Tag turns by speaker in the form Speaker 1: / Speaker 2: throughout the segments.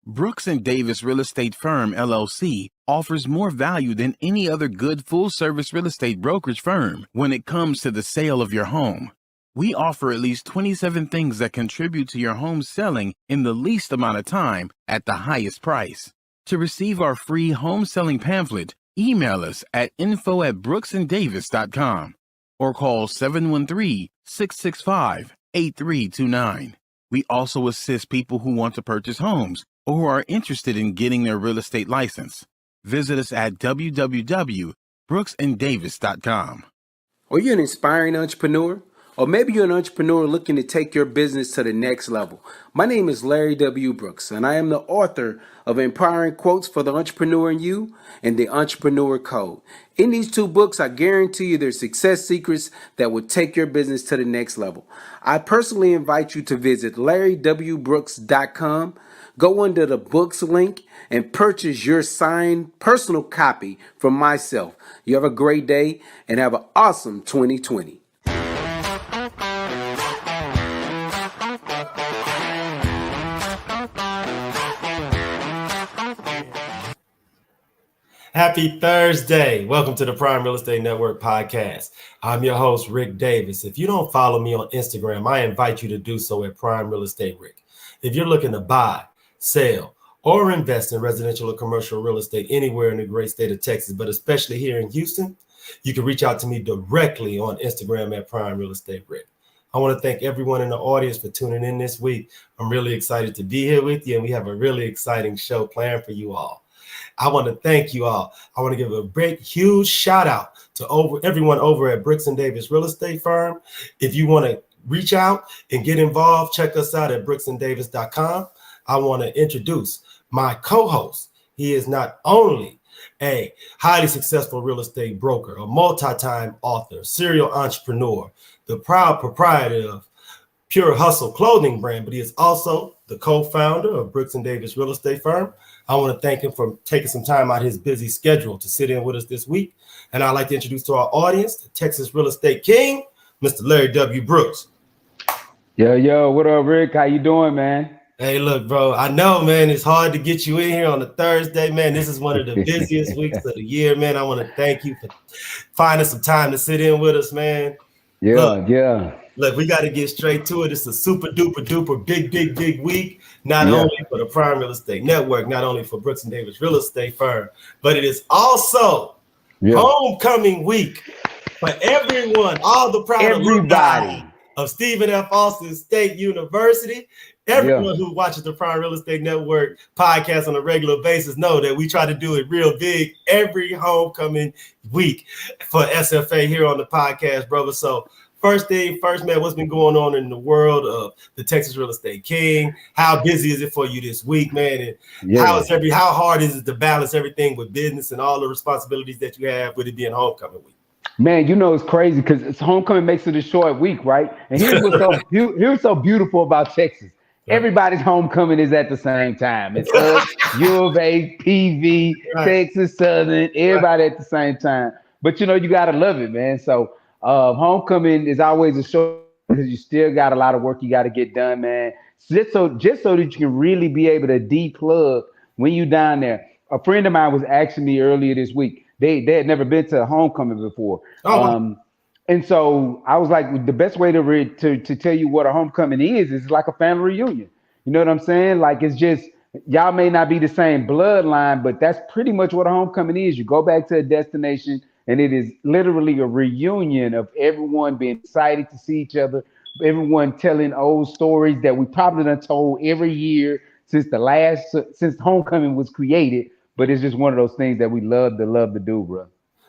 Speaker 1: Brooks & Davis Real Estate Firm, LLC, offers more value than any other good full-service real estate brokerage firm when it comes to the sale of your home. We offer at least 27 things that contribute to your home selling in the least amount of time at the highest price. To receive our free home selling pamphlet, email us at info@brooksanddavis.com or call 713-665-8329. We also assist people who want to purchase homes or who are interested in getting their real estate license. Visit us at www.brooksanddavis.com.
Speaker 2: Are you an inspiring entrepreneur? Or maybe you're an entrepreneur looking to take your business to the next level. My name is Larry W. Brooks, and I am the author of Empowering Quotes for the Entrepreneur in You and The Entrepreneur Code. In these two books, I guarantee you there's success secrets that will take your business to the next level. I personally invite you to visit LarryWBrooks.com. Go under the books link and purchase your signed personal copy from myself. You have a great day and have an awesome 2020.
Speaker 3: Happy Thursday. Welcome to the Prime Real Estate Network podcast. I'm your host, Ric Davis. If you don't follow me on Instagram, I invite you to do so at Prime Real Estate Ric. If you're looking to buy, sell, or invest in residential or commercial real estate anywhere in the great state of Texas, but especially here in Houston, you can reach out to me directly on Instagram at Prime Real Estate Ric. I want to thank everyone in the audience for tuning in this week. I'm really excited to be here with you, and we have a really exciting show planned for you all. I want to thank you all. I want to give a big, huge shout out to everyone over at Brooks & Davis Real Estate Firm. If you want to reach out and get involved, check us out at brooksanddavis.com. I want to introduce my co-host. He is not only a highly successful real estate broker, a multi-time author, serial entrepreneur, the proud proprietor of Pure Hustle clothing brand, but he is also the co-founder of Brooks & Davis Real Estate Firm. I want to thank him for taking some time out of his busy schedule to sit in with us this week. And I'd like to introduce to our audience, the Texas Real Estate King, Mr. Larry W. Brooks.
Speaker 4: Yo, what up, Rick? How you doing, man?
Speaker 3: Hey, look, bro, I know, man, it's hard to get you in here on a Thursday, man. This is one of the busiest weeks of the year, man. I want to thank you for finding some time to sit in with us, man. Look, we got to get straight to it. It's a super duper duper big week, not only for the Prime Real Estate Network, not only for Brooks & Davis Real Estate Firm, but it is also homecoming week for everyone, all the proud alumni of Stephen F. Austin State University. Everyone who watches the Prime Real Estate Network podcast on a regular basis know that we try to do it real big every homecoming week for SFA here on the podcast, brother. So first thing first, man, what's been going on in the world of the Texas Real Estate King? How busy is it for you this week, man? And how hard is it to balance everything with business and all the responsibilities that you have with it being homecoming week?
Speaker 4: Man, you know, it's crazy because homecoming makes it a short week, right? And here's what's so beautiful about Texas. Everybody's homecoming is at the same time. It's us, U of A, PV, Texas Southern, everybody at the same time. But, you know, you got to love it, man. So homecoming is always a show because you still got a lot of work you got to get done, man. Just so that you can really be able to de-plug when you're down there. A friend of mine was asking me earlier this week. They had never been to a homecoming before. And so I was like, the best way to tell you what a homecoming is like a family reunion. You know what I'm saying? Like, it's just, y'all may not be the same bloodline, but that's pretty much what a homecoming is. You go back to a destination and it is literally a reunion of everyone being excited to see each other, everyone telling old stories that we probably done told every year since homecoming was created. But it's just one of those things that we love to do, bro.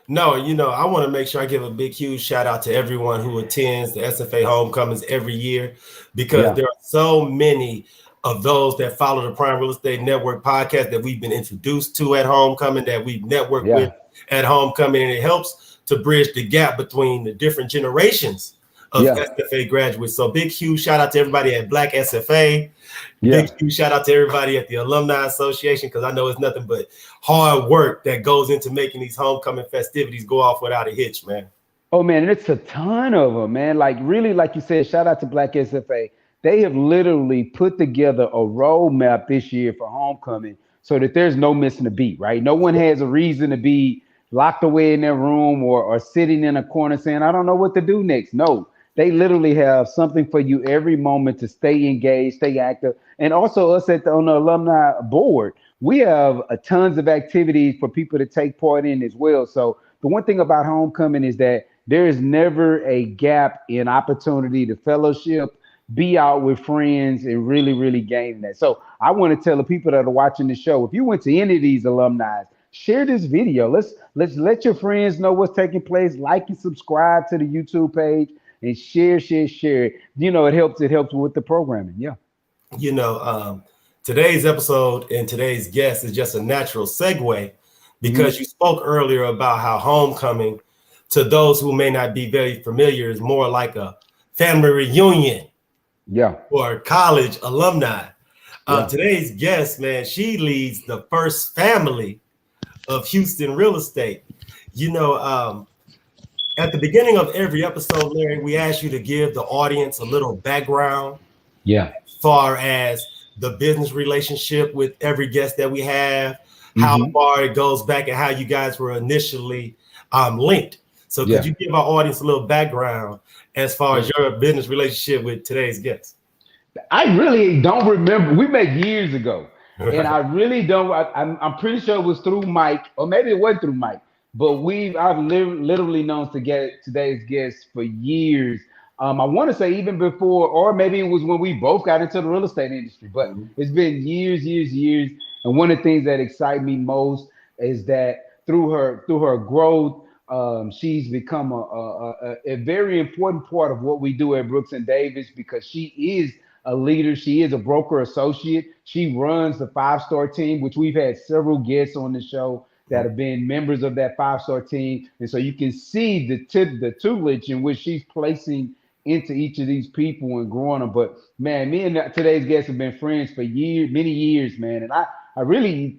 Speaker 3: No, you know, I want to make sure I give a big, huge shout out to everyone who attends the SFA homecomings every year, because there are so many of those that follow the Prime Real Estate Network podcast that we've been introduced to at homecoming, that we've networked with at homecoming, and it helps to bridge the gap between the different generations of SFA graduates. So big, huge shout out to everybody at Black SFA. Big, huge shout out to everybody at the Alumni Association, because I know it's nothing but hard work that goes into making these homecoming festivities go off without a hitch, man.
Speaker 4: Oh, man, it's a ton of them, man. Like, really, like you said, shout out to Black SFA. they have literally put together a roadmap this year for homecoming so that there's no missing a beat, right? No one has a reason to be locked away in their room or sitting in a corner saying, I don't know what to do next. No, they literally have something for you every moment to stay engaged, stay active. And also us on the alumni board, we have tons of activities for people to take part in as well. So the one thing about homecoming is that there is never a gap in opportunity to fellowship, be out with friends, and really, really gain that. So I want to tell the people that are watching the show, if you went to any of these alumni, share this video. Let's let your friends know what's taking place. Like and subscribe to the YouTube page and share it. You know, it helps with the programming. Yeah.
Speaker 3: You know, today's episode and today's guest is just a natural segue because you spoke earlier about how homecoming, to those who may not be very familiar, is more like a family reunion.
Speaker 4: Yeah.
Speaker 3: Or college alumni. Today's guest, man, she leads the first family of Houston real estate. You know, at the beginning of every episode, Larry, we ask you to give the audience a little background.
Speaker 4: Yeah.
Speaker 3: As far as the business relationship with every guest that we have, how far it goes back, and how you guys were initially linked. So could you give our audience a little background as far as your business relationship with today's guest?
Speaker 4: I really don't remember. We met years ago, and I really don't. I'm pretty sure it was through Mike, or maybe it wasn't through Mike. But I've literally known today's guest for years. I want to say even before, or maybe it was when we both got into the real estate industry. But it's been years. And one of the things that excite me most is that through her growth, she's become a very important part of what we do at Brooks and Davis, because she is a leader. She is a broker associate. She runs the 5-star team, which we've had several guests on the show that have been members of that 5-star team. And so you can see the tutelage in which she's placing into each of these people and growing them. But man, me and today's guests have been friends for many years, man. And I really,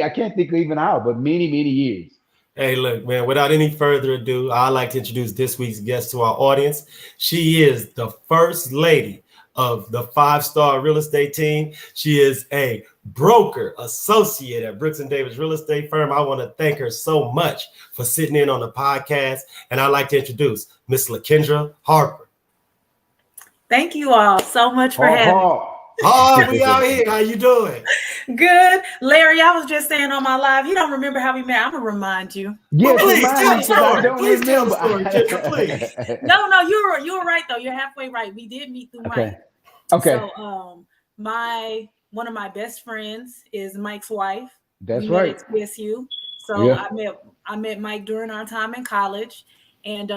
Speaker 4: I can't think of even how, but many years.
Speaker 3: Hey, look, man, without any further ado, I'd like to introduce this week's guest to our audience. She is the first lady of the 5-star real estate team. She is a broker associate at Brooks and Davis real estate firm. I want to thank her so much for sitting in on the podcast. And I'd like to introduce Miss LaKendra Harper.
Speaker 5: Thank you all so much for having me.
Speaker 3: Oh, we out here. How you doing?
Speaker 5: Good. Larry, I was just saying on my live, you don't remember how we met. I'm going to remind you.
Speaker 4: Yes,
Speaker 3: please tell the story. Please tell the story, please.
Speaker 5: No, you were right, though. You're halfway right. We did meet through Mike.
Speaker 4: Okay.
Speaker 5: So one of my best friends is Mike's wife.
Speaker 4: That's right.
Speaker 5: At TSU. So I met Mike during our time in college. And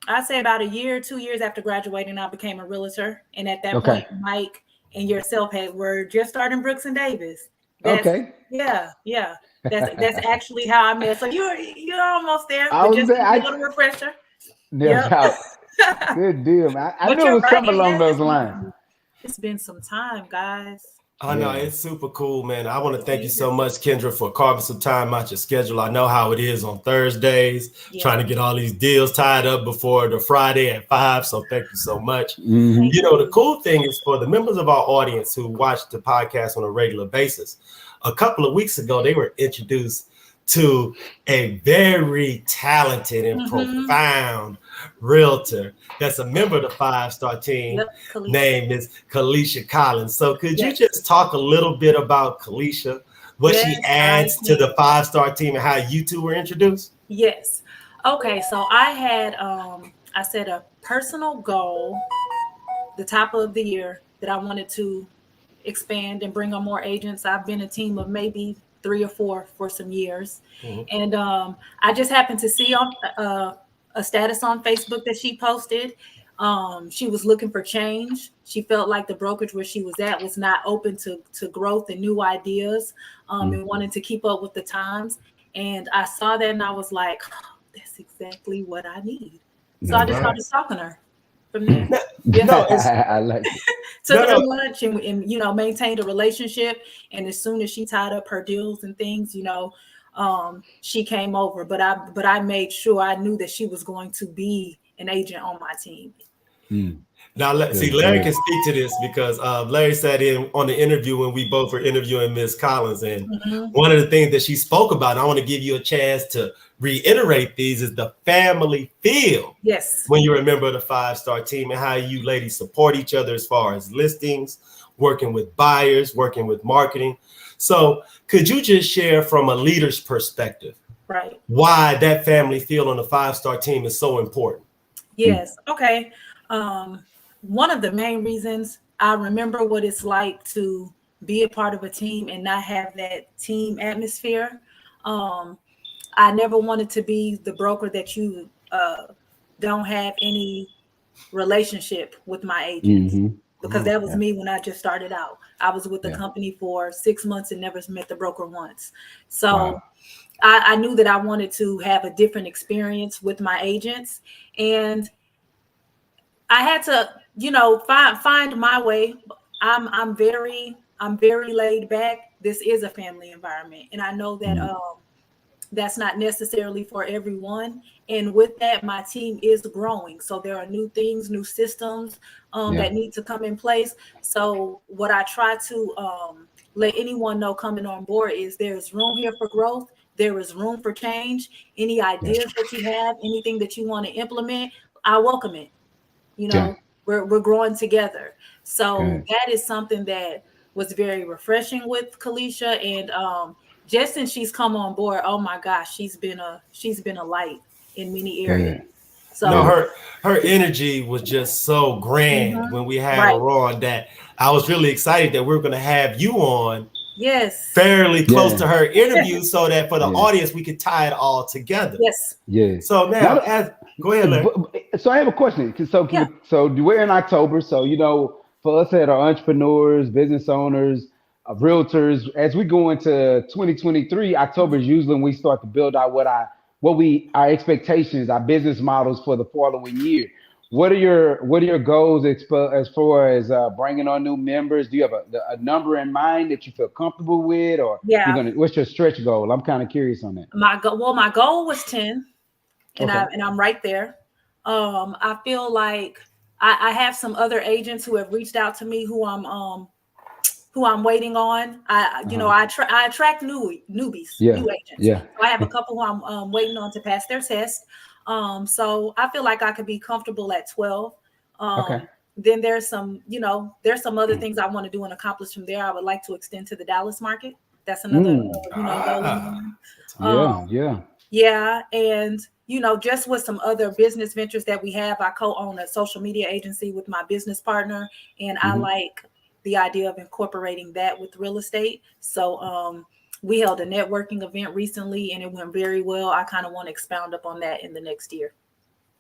Speaker 5: I'd say about 2 years after graduating, I became a realtor. And at that point, Mike and yourself were just starting Brooks and Davis. Yeah. That's actually how I met. So you're almost there. But just a little refresher.
Speaker 4: Yep. Good deal, man. I knew it was something along those lines.
Speaker 5: It's been some time, guys.
Speaker 3: I know, it's super cool, man. I want to thank you so much, Kendra, for carving some time out your schedule. I know how it is on Thursdays, trying to get all these deals tied up before the Friday at 5. So thank you so much. You know, the cool thing is for the members of our audience who watch the podcast on a regular basis, a couple of weeks ago, they were introduced to a very talented and profound realtor that's a member of the 5-star team. Name is Kalisha Collins. So could you just talk a little bit about Kalisha, what she adds to the 5-star team, and how you two were introduced?
Speaker 5: Yes. Okay. So I had I set a personal goal the top of the year that I wanted to expand and bring on more agents. I've been a team of maybe 3 or 4 for some years. And I just happened to see on a status on Facebook that she posted. She was looking for change. She felt like the brokerage where she was at was not open to growth and new ideas, and wanted to keep up with the times. And I saw that and I was like, oh, that's exactly what I need. So I just started stalking her from there.
Speaker 4: I like it.
Speaker 5: Took her lunch and maintained a relationship. And as soon as she tied up her deals and things, she came over. But I made sure I knew that she was going to be an agent on my team.
Speaker 3: Now, see, Larry can speak to this because Larry sat in on the interview when we both were interviewing Ms. Collins. And one of the things that she spoke about, and I want to give you a chance to reiterate these, is the family feel.
Speaker 5: Yes.
Speaker 3: When you're a member of the 5-star team and how you ladies support each other as far as listings, working with buyers, working with marketing. So could you just share from a leader's perspective,
Speaker 5: right,
Speaker 3: why that family feel on the 5-star team is so important?
Speaker 5: Yes. Okay. One of the main reasons, I remember what it's like to be a part of a team and not have that team atmosphere. I never wanted to be the broker that you don't have any relationship with my agents, because that was me when I just started out. I was with the company for 6 months and never met the broker once. So I knew that I wanted to have a different experience with my agents, and I had to, find my way. I'm very laid back. This is a family environment, and I know that that's not necessarily for everyone. And with that, my team is growing. So there are new things, new systems that need to come in place. So what I try to let anyone know coming on board is there's room here for growth. There is room for change. Any ideas that you have, anything that you want to implement, I welcome it. We're growing together. So that is something that was very refreshing with Kalisha. And just since she's come on board, oh my gosh, she's been a light in many areas. So
Speaker 3: no, her energy was just so grand when we had her on, that I was really excited that we're going to have you on.
Speaker 5: Yes.
Speaker 3: Fairly close to her interview, so that for the audience we could tie it all together.
Speaker 5: Yes.
Speaker 3: Yeah. So now, go ahead, Larry.
Speaker 4: So I have a question. So we're in October. So for us that are entrepreneurs, business owners, realtors, as we go into 2023, October is usually when we start to build out our expectations, our business models for the following year. What are your goals as far as bringing on new members? Do you have a number in mind that you feel comfortable with, or what's your stretch goal? I'm kind of curious on that.
Speaker 5: My goal was 10, and I'm right there. I feel like I have some other agents who have reached out to me who I'm waiting on. I attract newbies, new agents. Yeah. So I have a couple who I'm waiting on to pass their test. So I feel like I could be comfortable at 12. Then there's some other things I want to do and accomplish from there. I would like to extend to the Dallas market. That's another goal. Yeah. And just with some other business ventures that we have, I co-own a social media agency with my business partner, and I like the idea of incorporating that with real estate. So we held a networking event recently and it went very well. I kind of want to expound upon that in the next year.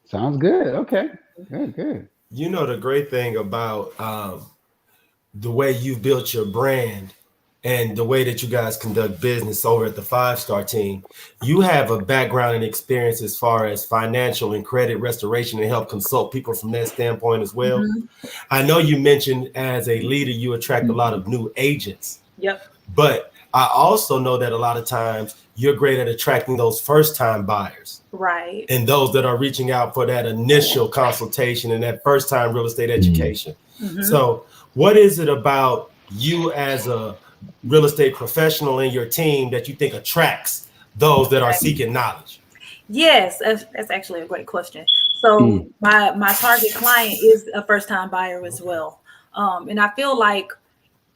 Speaker 4: Sounds good. Okay. Good.
Speaker 3: The great thing about the way you've built your brand and the way that you guys conduct business over at the 5-star team, you have a background and experience as far as financial and credit restoration and help consult people from that standpoint as well. I know you mentioned as a leader, you attract a lot of new agents.
Speaker 5: Yep.
Speaker 3: But I also know that a lot of times you're great at attracting those first-time buyers.
Speaker 5: Right.
Speaker 3: And those that are reaching out for that initial consultation and that first-time real estate education. So what is it about you as a real estate professional and your team that you think attracts those that are seeking knowledge?
Speaker 5: Yes, that's actually a great question. So my target client is a first-time buyer as well. And I feel like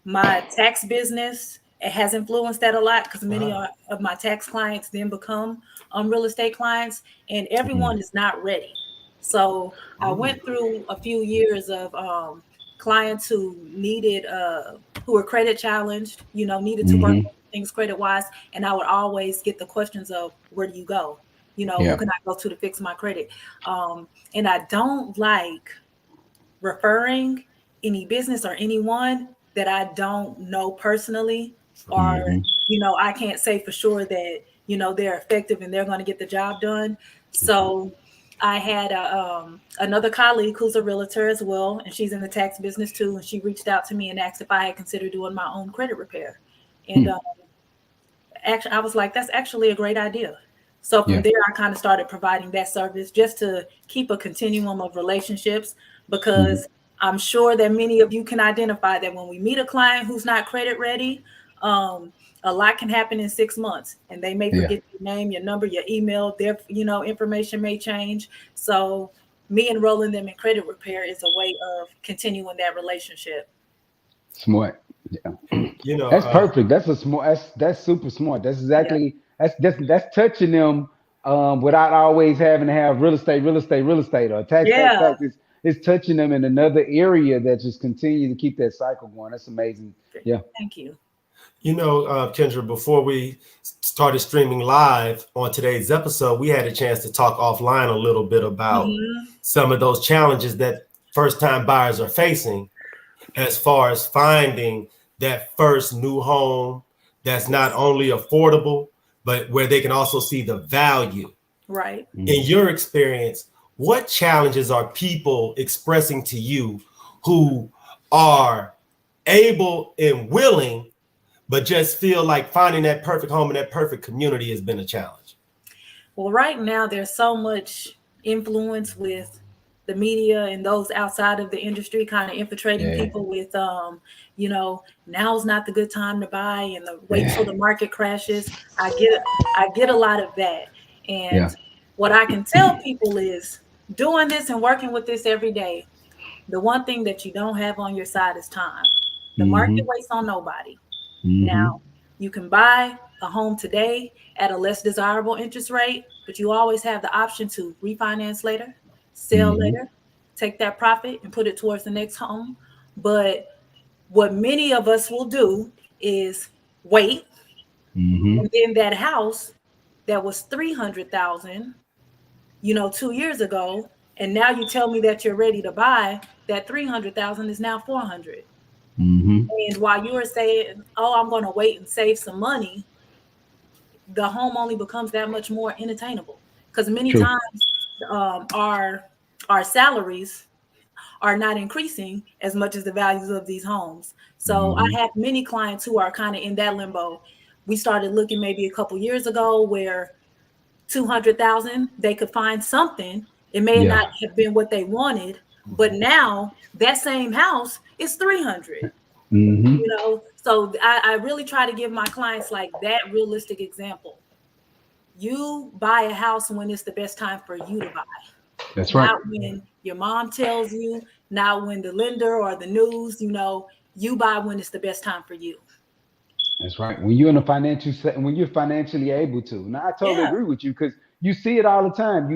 Speaker 5: my tax business, it has influenced that a lot, because many of my tax clients then become real estate clients, and everyone is not ready. So I went through a few years of clients who needed, who were credit challenged, needed to work things credit wise. And I would always get the questions of, where do you go? Who can I go to fix my credit? And I don't like referring any business or anyone that I don't know personally, or, I can't say for sure that, they're effective and they're going to get the job done. So I had another colleague who's a realtor as well, and she's in the tax business too. And she reached out to me and asked if I had considered doing my own credit repair. And actually, I was like, that's actually a great idea. So from there, I kind of started providing that service just to keep a continuum of relationships, because I'm sure that many of you can identify that when we meet a client who's not credit ready, a lot can happen in 6 months, and they may forget your name, your number, your email, their information may change. So me enrolling them in credit repair is a way of continuing that relationship.
Speaker 4: Smart. Yeah. That's perfect. That's a smart. That's super smart. That's exactly that's touching them without always having to have real estate, or tax. It's touching them in another area that just continue to keep that cycle going. That's amazing. Yeah.
Speaker 5: Thank you.
Speaker 3: Kendra, before we started streaming live on today's episode, we had a chance to talk offline a little bit about some of those challenges that first-time buyers are facing as far as finding that first new home that's not only affordable, but where they can also see the value.
Speaker 5: Right.
Speaker 3: In your experience, what challenges are people expressing to you who are able and willing, but just feel like finding that perfect home in that perfect community has been a challenge?
Speaker 5: Well, right now there's so much influence with the media and those outside of the industry kind of infiltrating people with, now's not the good time to buy and wait till the market crashes. I get a lot of that. And what I can tell people is doing this and working with this every day, the one thing that you don't have on your side is time. The market waits on nobody. Now, you can buy a home today at a less desirable interest rate, but you always have the option to refinance later, sell later, take that profit and put it towards the next home. But what many of us will do is wait, and then that house that was $300,000, 2 years ago, and now you tell me that you're ready to buy, that $300,000 is now $400,000. And while you are saying, "Oh, I'm going to wait and save some money," the home only becomes that much more unattainable because many times our salaries are not increasing as much as the values of these homes. So I have many clients who are kind of in that limbo. We started looking maybe a couple years ago where $200,000 they could find something. It may not have been what they wanted, but now that same house is $300,000. So I really try to give my clients like that realistic example. You buy a house when it's the best time for you to buy.
Speaker 4: That's right.
Speaker 5: Not when your mom tells you, not when the lender or the news, you buy when it's the best time for you.
Speaker 4: That's right. When you're in a when you're financially able to. Now, I totally agree with you because you see it all the time.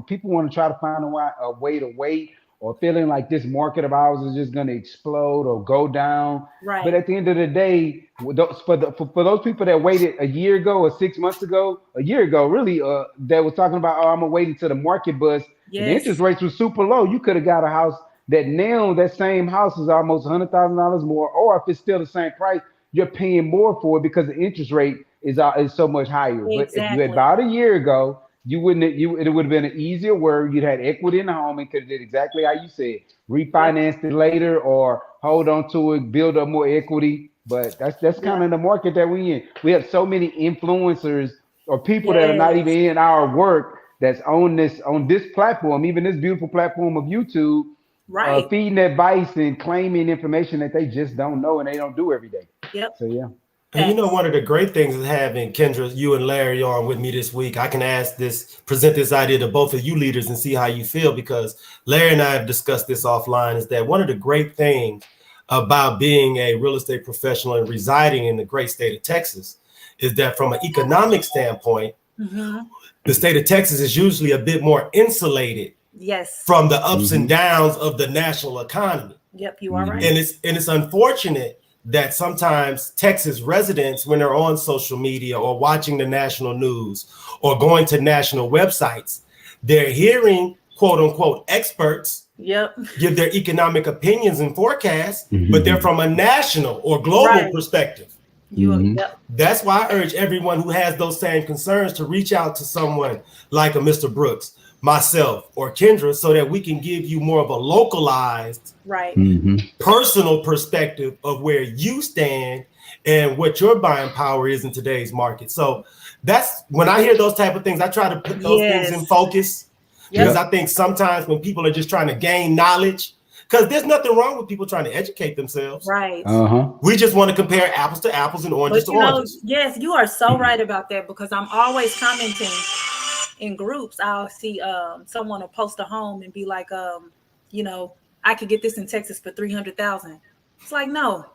Speaker 4: People want to try to find a way to wait, or feeling like this market of ours is just going to explode or go down.
Speaker 5: Right.
Speaker 4: But at the end of the day, for those people that waited a year ago or 6 months ago, a year ago, really, that was talking about, I'm going to wait until the market bust.
Speaker 5: Yes.
Speaker 4: The interest rates were super low. You could have got a house that now that same house is almost $100,000 more, or if it's still the same price, you're paying more for it because the interest rate is so much higher.
Speaker 5: Exactly.
Speaker 4: But if you had bought a year ago, it would have been an easier word. You'd had equity in the home and could have did exactly how you said, refinanced it later or hold on to it, build up more equity. But that's kind of the market that we're in. We have so many influencers or people that are not even in our work that's on this platform, even this beautiful platform of YouTube, feeding advice and claiming information that they just don't know and they don't do every day.
Speaker 5: Yep.
Speaker 4: So
Speaker 3: And one of the great things is having Kendra, you and Larry on with me this week. I can present this idea to both of you leaders and see how you feel, because Larry and I have discussed this offline, is that one of the great things about being a real estate professional and residing in the great state of Texas is that from an economic standpoint, the state of Texas is usually a bit more insulated from the ups and downs of the national economy.
Speaker 5: Yep, you are right.
Speaker 3: And it's unfortunate that sometimes Texas residents, when they're on social media or watching the national news or going to national websites, they're hearing quote unquote experts give their economic opinions and forecasts, but they're from a national or global perspective. That's why I urge everyone who has those same concerns to reach out to someone like a Mr. Brooks, myself, or Kendra, so that we can give you more of a localized, personal perspective of where you stand and what your buying power is in today's market. So that's when I hear those type of things, I try to put those things in focus, because I think sometimes when people are just trying to gain knowledge, because there's nothing wrong with people trying to educate themselves.
Speaker 5: Right.
Speaker 3: We just want to compare apples to apples and oranges to oranges.
Speaker 5: Yes, you are so right about that, because I'm always commenting in groups. I'll see someone will post a home and be like, I could get this in Texas for $300,000. It's like, no,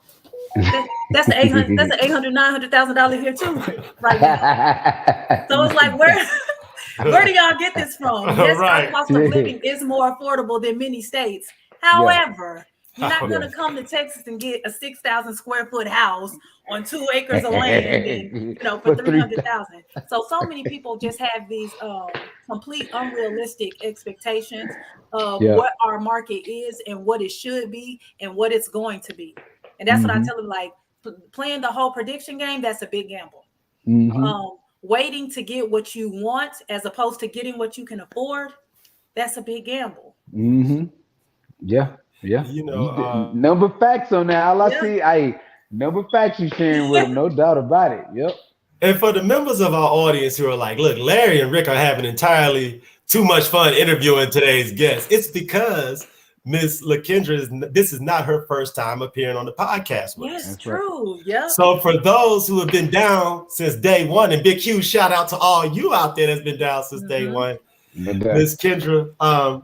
Speaker 5: that's the $800,000, that's the $900,000 here too, right now. So it's like, where do y'all get this from? Yes, our cost of living is more affordable than many states. However, you're not going to come to Texas and get a 6,000 square foot house on 2 acres of land, and, for $300,000. So many people just have these complete unrealistic expectations of what our market is and what it should be and what it's going to be. And that's what I tell them, like, playing the whole prediction game, that's a big gamble. Waiting to get what you want as opposed to getting what you can afford, that's a big gamble.
Speaker 4: Yeah. Number facts on that. All I see, number facts you sharing with them, no doubt about it. Yep.
Speaker 3: And for the members of our audience who are like, look, Larry and Rick are having entirely too much fun interviewing today's guest, it's because Miss LaKendra, this is not her first time appearing on the podcast with us.
Speaker 5: Yes, true. Yeah.
Speaker 3: So for those who have been down since day one, and big huge shout out to all you out there that's been down since day one, Miss Kendra,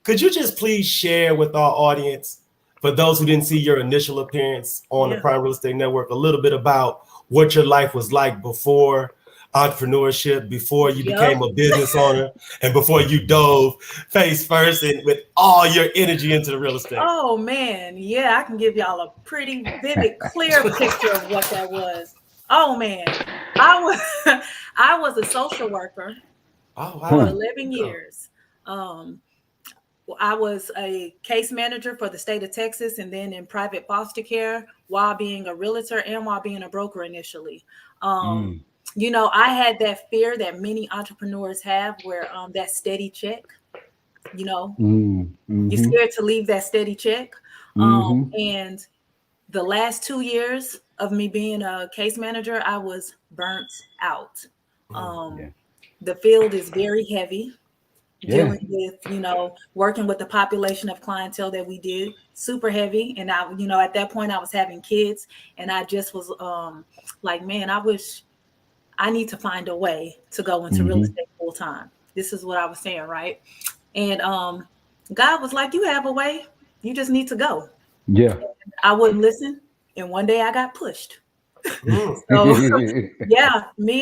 Speaker 3: could you just please share with our audience, for those who didn't see your initial appearance on the Prime Real Estate Network, a little bit about what your life was like before entrepreneurship, before you became a business owner, and before you dove face first and with all your energy into the real estate?
Speaker 5: Oh man, yeah, I can give y'all a pretty vivid, clear picture of what that was. Oh man, I was a social worker for 11 years. I was a case manager for the state of Texas, and then in private foster care while being a realtor and while being a broker initially. I had that fear that many entrepreneurs have, where that steady check, you're scared to leave that steady check. And the last 2 years of me being a case manager, I was burnt out. The field is very heavy. Dealing with, working with the population of clientele that we did, super heavy. And I, at that point I was having kids, and I just was like, man, I wish I need to find a way to go into real estate full time. This is what I was saying, right? And God was like, you have a way, you just need to go. Yeah. And I wouldn't listen, and one day I got pushed. Me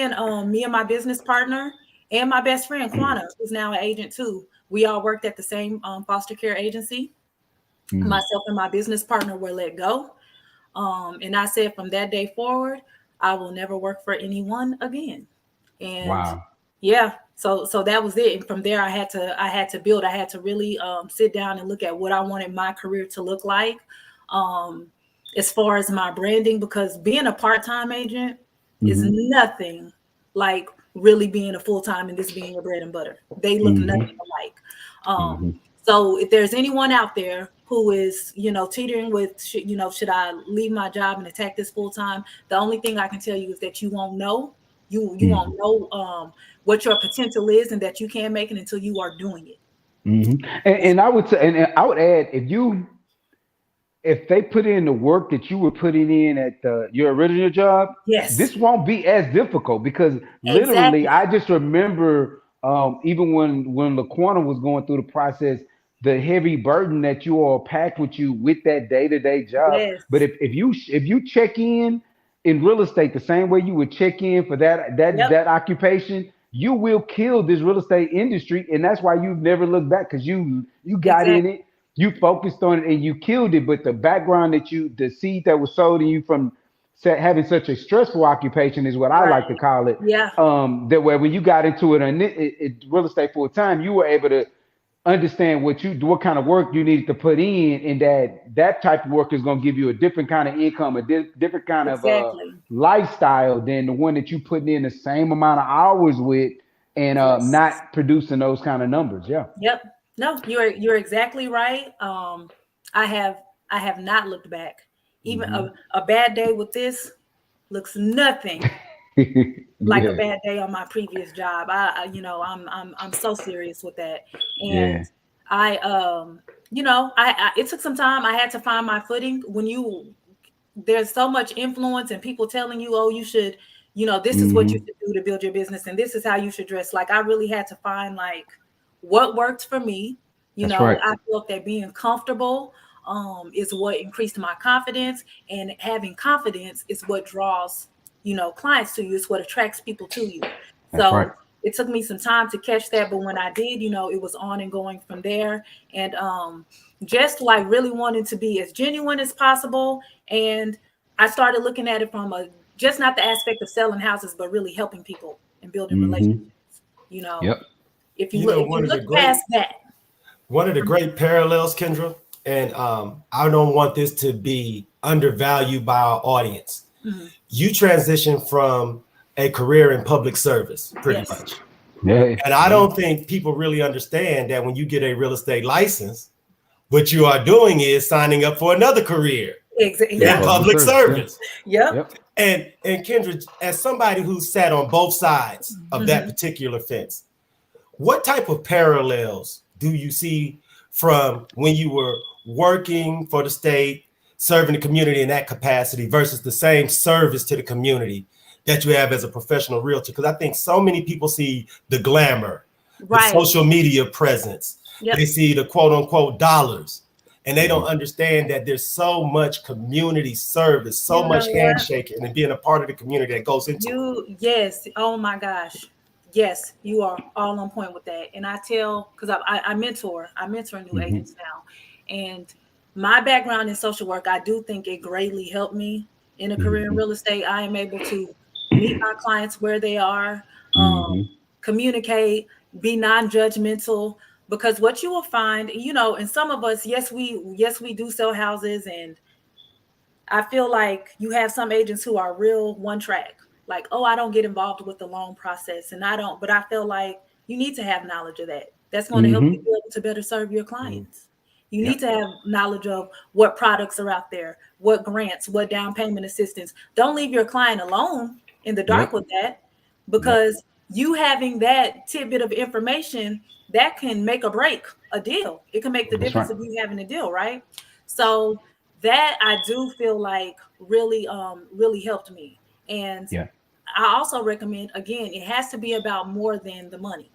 Speaker 5: and my business partner and my best friend, Quana, who's now an agent too. We all worked at the same foster care agency. Myself and my business partner were let go. And I said, from that day forward, I will never work for anyone again. And so that was it. And from there, I had to build. I had to really sit down and look at what I wanted my career to look like, as far as my branding, because being a part-time agent is nothing like really being a full-time and this being your bread and butter. They look nothing alike. So if there's anyone out there who is, teetering with, should I leave my job and attack this full-time? The only thing I can tell you is that you won't know. You won't know what your potential is, and that you can't make it until you are doing it.
Speaker 4: And I would say, and I would add, if they put in the work that you were putting in at your original job, this won't be as difficult, because literally, I just remember even when LaQuanta was going through the process, the heavy burden that you all packed with you with that day-to-day job. But if you check in real estate the same way you would check in for that occupation, you will kill this real estate industry, and that's why you've never looked back, because you got in it. You focused on it and you killed it, but the background the seed that was sold in you from having such a stressful occupation is what I like to call it. That way, when you got into it real estate full time, you were able to understand what kind of work you needed to put in, and that type of work is going to give you a different kind of income, a different kind of lifestyle than the one that you putting in the same amount of hours with and not producing those kind of numbers.
Speaker 5: No, you're exactly right. I have not looked back. Even a bad day with this looks nothing like a bad day on my previous job. I'm so serious with that. And it took some time. I had to find my footing. There's so much influence and people telling you, oh, you should, this is what you should do to build your business, and this is how you should dress. Like, I really had to find like what worked for me.
Speaker 4: Right.
Speaker 5: I felt that being comfortable is what increased my confidence, and having confidence is what draws, clients to you. It's what attracts people to you.
Speaker 4: That's right.
Speaker 5: It took me some time to catch that, but when I did, it was on and going from there. And just like really wanting to be as genuine as possible. And I started looking at it from just not the aspect of selling houses, but really helping people and building relationships.
Speaker 4: Yep.
Speaker 5: If you look past that.
Speaker 3: One of the great parallels, Kendra, and I don't want this to be undervalued by our audience. Mm-hmm. You transitioned from a career in public service, pretty much.
Speaker 4: Yeah.
Speaker 3: And I don't think people really understand that when you get a real estate license, what you are doing is signing up for another career in public service.
Speaker 5: Yep.
Speaker 3: And Kendra, as somebody who sat on both sides of that particular fence, what type of parallels do you see from when you were working for the state, serving the community in that capacity versus the same service to the community that you have as a professional realtor? Because I think so many people see the glamour, the social media presence. Yep. They see the quote unquote dollars, and they don't understand that there's so much community service, so much handshaking and being a part of the community that goes into it.
Speaker 5: Yes. Oh my gosh. Yes, you are all on point with that. And I tell, because I mentor new agents now, and my background in social work, I do think it greatly helped me in a career in real estate. I am able to meet my clients where they are, communicate, be non-judgmental, because what you will find, and some of us, yes, we do sell houses, and I feel like you have some agents who are real one track, like, oh, I don't get involved with the loan process, and but I feel like you need to have knowledge of that. That's going to help you be able to better serve your clients. You need to have knowledge of what products are out there, what grants, what down payment assistance. Don't leave your client alone in the dark with that, because you having that tidbit of information that can make or break a deal. It can make the difference of you having a deal, right? So that I do feel like really helped me. And I also recommend, again, it has to be about more than the money.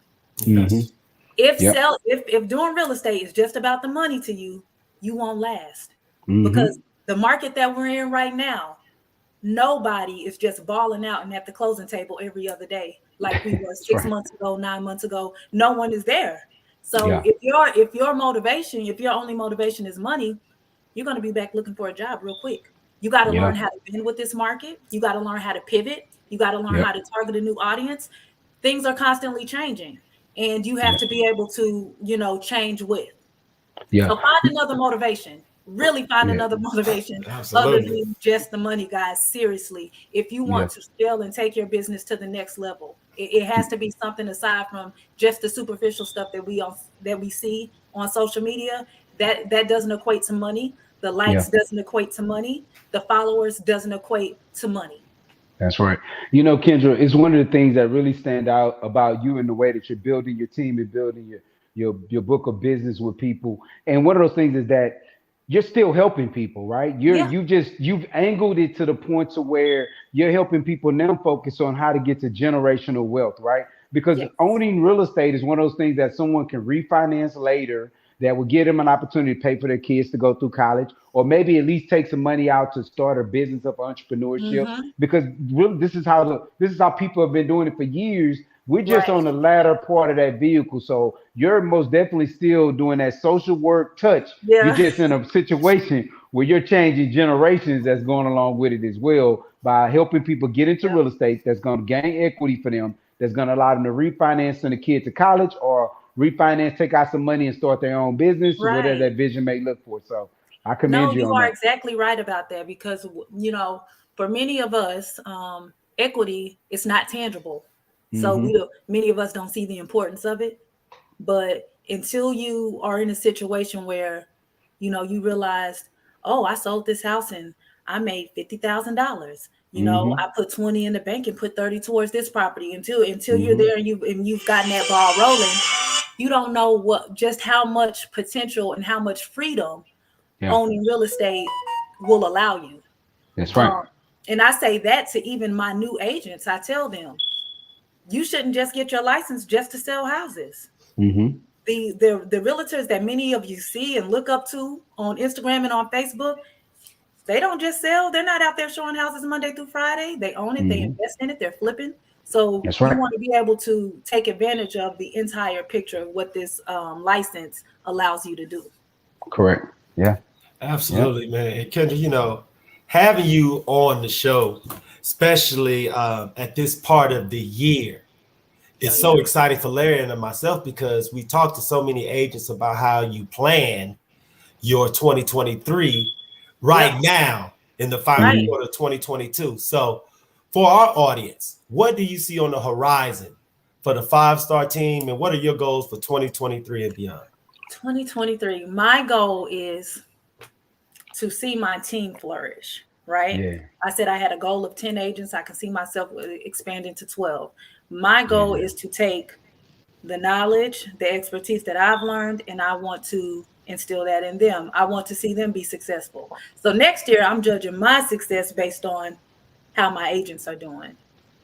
Speaker 5: If doing real estate is just about the money to you, you won't last. Because the market that we're in right now, nobody is just balling out and at the closing table every other day like we were 6 months ago, 9 months ago. No one is there. So if your only motivation is money, you're going to be back looking for a job real quick. You got to learn how to bend with this market. You got to learn how to pivot. You got to learn how to target a new audience. Things are constantly changing, and you have to be able to, change with. So find another motivation. Really find another motivation other than just the money, guys. Seriously, if you want to scale and take your business to the next level, it has to be something aside from just the superficial stuff that we see on social media. That doesn't equate to money. The likes doesn't equate to money. The followers doesn't equate to money.
Speaker 4: That's right. Kendra, it's one of the things that really stand out about you in the way that you're building your team and building your book of business with people. And one of those things is that you're still helping people, right? You've angled it to the point to where you're helping people now focus on how to get to generational wealth, right? Because owning real estate is one of those things that someone can refinance later, that will give them an opportunity to pay for their kids to go through college, or maybe at least take some money out to start a business of entrepreneurship. Because really, this is how people have been doing it for years. We're just on the latter part of that vehicle. So you're most definitely still doing that social work touch. You're just in a situation where you're changing generations that's going along with it as well, by helping people get into real estate that's going to gain equity for them, that's going to allow them to refinance send a kid to college, or refinance, take out some money and start their own business, whatever that vision may look for. So I commend you on that.
Speaker 5: You are exactly right about that, because, for many of us, equity is not tangible. So many of us don't see the importance of it. But until you are in a situation where, you realize, oh, I sold this house and I made $50,000. I put 20 in the bank and put 30 towards this property. Until you're there and you've gotten that ball rolling, you don't know just how much potential and how much freedom owning real estate will allow you.
Speaker 4: That's right.
Speaker 5: And I say that to even my new agents. I tell them, you shouldn't just get your license just to sell houses.
Speaker 4: Mm-hmm.
Speaker 5: The realtors that many of you see and look up to on Instagram and on Facebook, they don't just sell. They're not out there showing houses Monday through Friday. They own it. They invest in it. They're flipping. So you want to be able to take advantage of the entire picture of what this license allows you to do.
Speaker 4: Correct. Yeah.
Speaker 3: Absolutely, man. And Kendra, having you on the show, especially at this part of the year, it's so exciting for Larry and myself because we talked to so many agents about how you plan your 2023 now in the final quarter of 2022. So for our audience, what do you see on the horizon for the 5-star team, and what are your goals for 2023 and beyond?
Speaker 5: 2023, my goal is to see my team flourish, right?
Speaker 4: Yeah.
Speaker 5: I said I had a goal of 10 agents. I can see myself expanding to 12. My goal is to take the knowledge, the expertise that I've learned, and I want to instill that in them. I want to see them be successful. So next year, I'm judging my success based on how my agents are doing.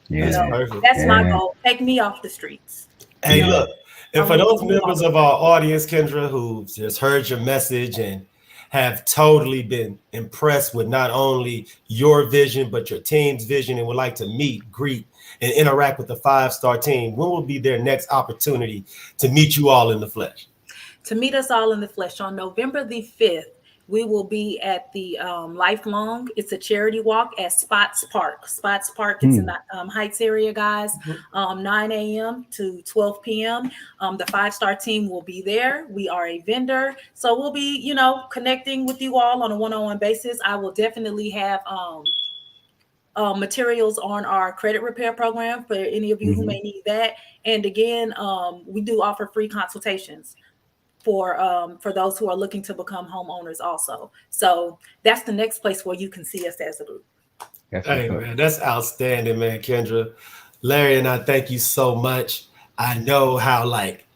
Speaker 4: Yeah.
Speaker 5: That's my goal. Take me off the streets.
Speaker 3: Hey, look, and for those members of our audience, Kendra, who just heard your message and have totally been impressed with not only your vision, but your team's vision, and would like to meet, greet, and interact with the 5-star team, when will be their next opportunity to meet you all in the flesh?
Speaker 5: To meet us all in the flesh on November the 5th, we will be at the Lifelong. It's a charity walk at Spots Park. Spots Park, it's in the Heights area, guys. 9 a.m. to 12 p.m. The 5-star team will be there. We are a vendor. So we'll be, connecting with you all on a one-on-one basis. I will definitely have materials on our credit repair program for any of you who may need that. And again, we do offer free consultations for those who are looking to become homeowners also. So that's the next place where you can see us as a group.
Speaker 3: Hey, man, that's outstanding, man, Kendra. Larry and I thank you so much. I know how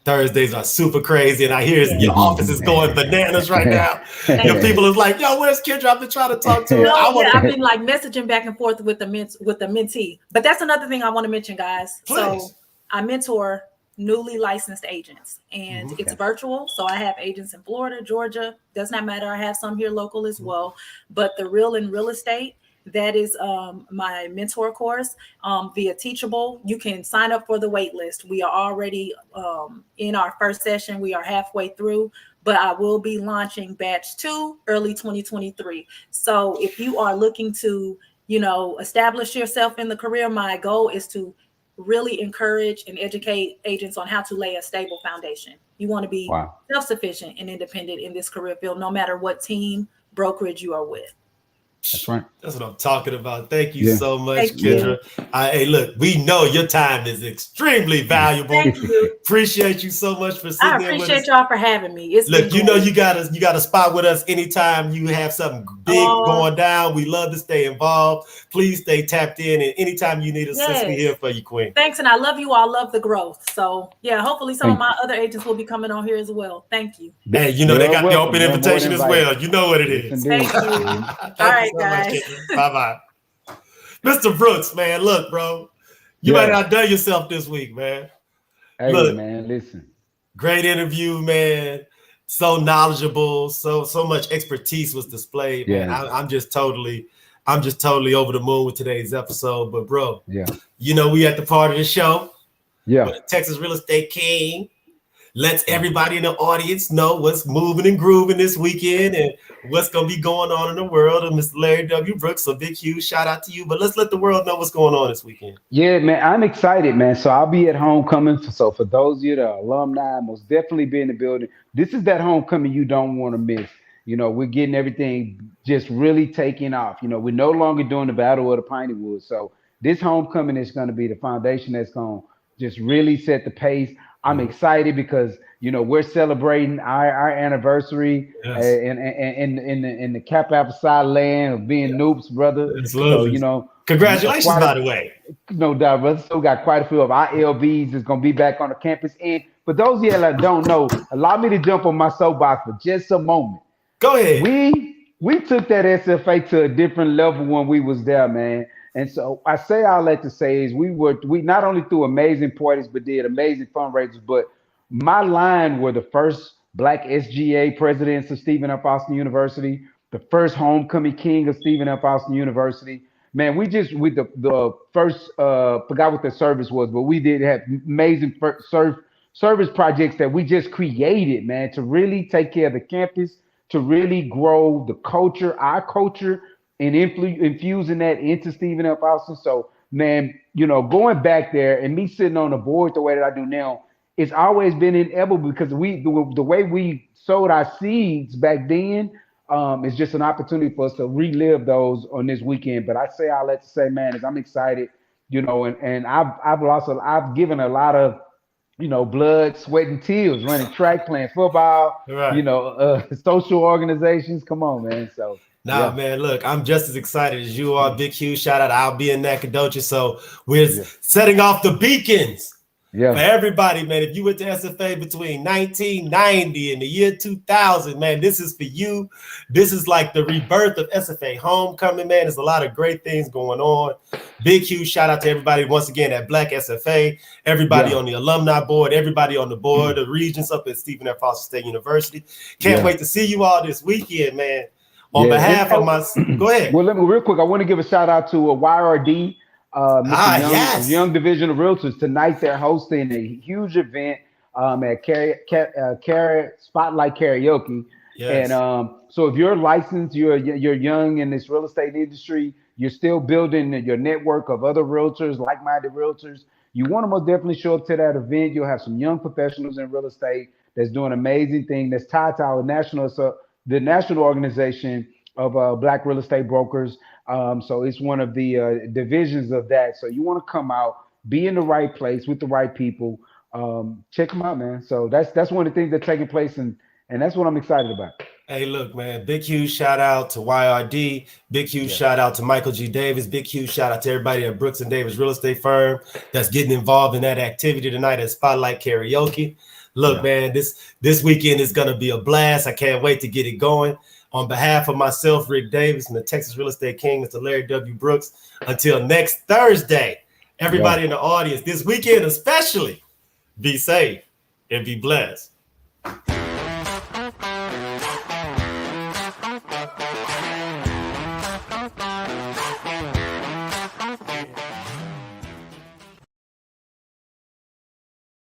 Speaker 3: Thursdays are super crazy, and I hear your office is going bananas right now. Your people is like, yo, where's Kendra? I've been trying to talk to her.
Speaker 5: I've been messaging back and forth with the mentee. But that's another thing I want to mention, guys.
Speaker 3: Please.
Speaker 5: So I mentor newly licensed agents, and it's virtual. So I have agents in Florida, Georgia, does not matter. I have some here local as well. But the Real in Real Estate, that is my mentor course via Teachable. You can sign up for the wait list. We are already in our first session. We are halfway through, but I will be launching batch 2 early 2023. So if you are looking to, establish yourself in the career, my goal is to really encourage and educate agents on how to lay a stable foundation. You want to be self-sufficient and independent in this career field, no matter what team, brokerage you are with.
Speaker 4: That's right.
Speaker 3: That's what I'm talking about. Thank you so much, Kendra. Hey, look, we know your time is extremely valuable.
Speaker 5: Thank you.
Speaker 3: Appreciate you so much for sitting there with us.
Speaker 5: I appreciate y'all for having me.
Speaker 3: Look, you got a spot with us anytime you have something big going down. We love to stay involved. Please stay tapped in, and anytime you need assistance, we're here for you, Queen.
Speaker 5: Thanks, and I love you all. Love the growth. So hopefully some of my other agents will be coming on here as well. Thank you.
Speaker 3: Hey, they got the open invitation as well. You know what it is.
Speaker 5: Thank you. All right, guys.
Speaker 3: Bye-bye. Mr. Brooks, man, look, bro. You might outdone yourself this week, man.
Speaker 4: Hey,
Speaker 3: look,
Speaker 4: man, listen.
Speaker 3: Great interview, man. So knowledgeable, so much expertise was displayed, man. I'm just totally over the moon with today's episode. But bro, we at the part of the show.
Speaker 4: Yeah.
Speaker 3: The Texas Real Estate King lets everybody in the audience know what's moving and grooving this weekend and what's going to be going on in the world of Mr. Larry W. Brooks. A big, huge shout out to you. But let's let the world know what's going on this weekend.
Speaker 4: Yeah, man, I'm excited, man. So I'll be at homecoming. So for those of you that are alumni, most definitely be in the building. This is that homecoming you don't want to miss. We're getting everything just really taking off. We're no longer doing the Battle of the Piney Woods. So this homecoming is going to be the foundation that's going to just really set the pace. I'm excited because we're celebrating our anniversary in the Cap Alpha land of being noobs, brother.
Speaker 3: Absolutely.
Speaker 4: So
Speaker 3: congratulations, by the way.
Speaker 4: No doubt, brother. So got quite a few of our LVs is gonna be back on the campus. And for those of you that don't know, allow me to jump on my soapbox for just a moment.
Speaker 3: Go ahead.
Speaker 4: We took that SFA to a different level when we was there, man. And so I say all that to say is we not only threw amazing parties, but did amazing fundraisers. But my line were the first Black SGA presidents of Stephen F. Austin University, the first homecoming king of Stephen F. Austin University. Man, with the first forgot what the service was, but we did have amazing service projects that we just created, man, to really take care of the campus, to really grow the culture, our culture, and infusing that into Stephen F. Austin. So, man, going back there and me sitting on the board the way that I do now, it's always been inevitable because the way we sowed our seeds back then is just an opportunity for us to relive those on this weekend. But I say all that to say, man, is I'm excited, and I've given a lot of blood, sweat, and tears running track, playing football, right. Social organizations. Come on, man. So.
Speaker 3: Man, look, I'm just as excited as you are. Big, huge shout out. I'll be in Nacogdoches. So we're setting off the beacons for everybody, man. If you went to SFA between 1990 and the year 2000, man, this is for you. This is like the rebirth of SFA homecoming, man. There's a lot of great things going on. Big, huge shout out to everybody once again at Black SFA, everybody on the alumni board, everybody on the board, the regents up at Stephen F. Austin State University. Can't wait to see you all this weekend, man. On behalf of my, go ahead.
Speaker 4: Well, let me real quick. I want to give a shout out to YRD, Young Division of Realtors. Tonight they're hosting a huge event at Spotlight Karaoke. Yes. And so if you're licensed, you're young in this real estate industry, you're still building your network of other realtors, like-minded realtors. You want to most definitely show up to that event. You'll have some young professionals in real estate that's doing amazing things that's tied to our the national organization of Black real estate brokers. So it's one of the divisions of that. So you want to come out, be in the right place with the right people. Check them out, man. So that's one of the things that's taking place, and that's what I'm excited about.
Speaker 3: Hey, look, man, big, huge shout out to YRD. Big, huge shout out to Michael G. Davis. Big, huge shout out to everybody at Brooks and Davis Real Estate Firm that's getting involved in that activity tonight at Spotlight Karaoke. Look, man, this weekend is going to be a blast. I can't wait to get it going. On behalf of myself, Ric Davis, and the Texas Real Estate King, Mr. LarryWBrooks, until next Thursday, everybody in the audience, this weekend especially, be safe and be blessed.